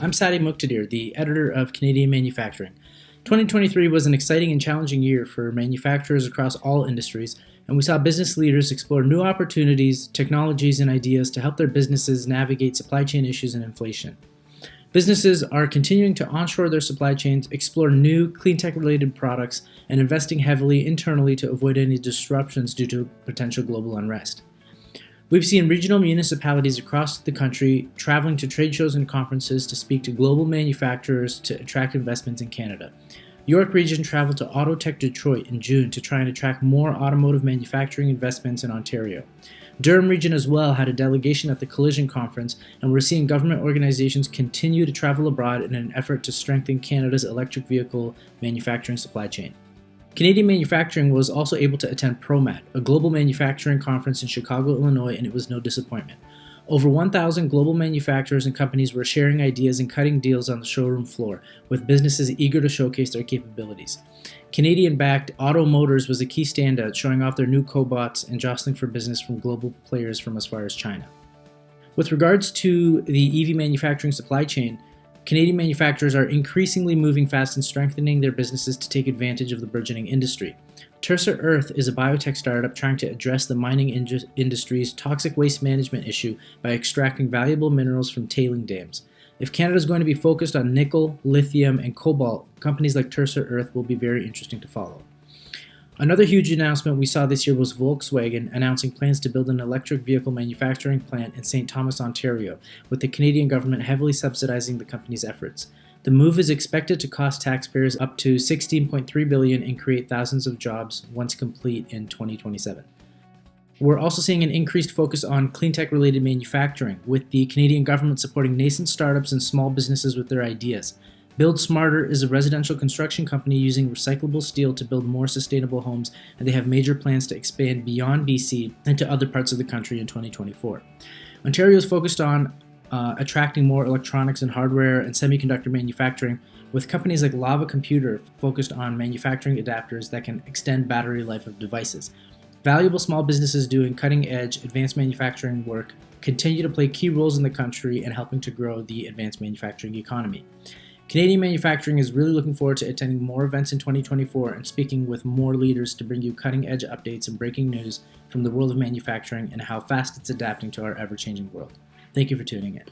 I'm Sadi Muqtadir, the editor of Canadian Manufacturing. 2023 was an exciting and challenging year for manufacturers across all industries, and we saw business leaders explore new opportunities, technologies, and ideas to help their businesses navigate supply chain issues and inflation. Businesses are continuing to onshore their supply chains, explore new cleantech-related products, and investing heavily internally to avoid any disruptions due to potential global unrest. We've seen regional municipalities across the country traveling to trade shows and conferences to speak to global manufacturers to attract investments in Canada. York Region traveled to Autotech Detroit in June to try and attract more automotive manufacturing investments in Ontario. Durham Region as well had a delegation at the Collision Conference, and we're seeing government organizations continue to travel abroad in an effort to strengthen Canada's electric vehicle manufacturing supply chain. Canadian Manufacturing was also able to attend ProMat, a global manufacturing conference in Chicago, Illinois, and it was no disappointment. Over 1,000 global manufacturers and companies were sharing ideas and cutting deals on the showroom floor, with businesses eager to showcase their capabilities. Canadian-backed Auto Motors was a key standout, showing off their new cobots and jostling for business from global players from as far as China. With regards to the EV manufacturing supply chain, Canadian manufacturers are increasingly moving fast and strengthening their businesses to take advantage of the burgeoning industry. Tersa Earth is a biotech startup trying to address the mining industry's toxic waste management issue by extracting valuable minerals from tailing dams. If Canada is going to be focused on nickel, lithium, and cobalt, companies like Tersa Earth will be very interesting to follow. Another huge announcement we saw this year was Volkswagen announcing plans to build an electric vehicle manufacturing plant in St. Thomas, Ontario, with the Canadian government heavily subsidizing the company's efforts. The move is expected to cost taxpayers up to $16.3 billion and create thousands of jobs once complete in 2027. We're also seeing an increased focus on cleantech-related manufacturing, with the Canadian government supporting nascent startups and small businesses with their ideas. Build Smarter is a residential construction company using recyclable steel to build more sustainable homes, and they have major plans to expand beyond BC and to other parts of the country in 2024. Ontario is focused on attracting more electronics and hardware and semiconductor manufacturing, with companies like Lava Computer focused on manufacturing adapters that can extend battery life of devices. Valuable small businesses doing cutting-edge advanced manufacturing work continue to play key roles in the country and helping to grow the advanced manufacturing economy. Canadian Manufacturing is really looking forward to attending more events in 2024 and speaking with more leaders to bring you cutting-edge updates and breaking news from the world of manufacturing and how fast it's adapting to our ever-changing world. Thank you for tuning in.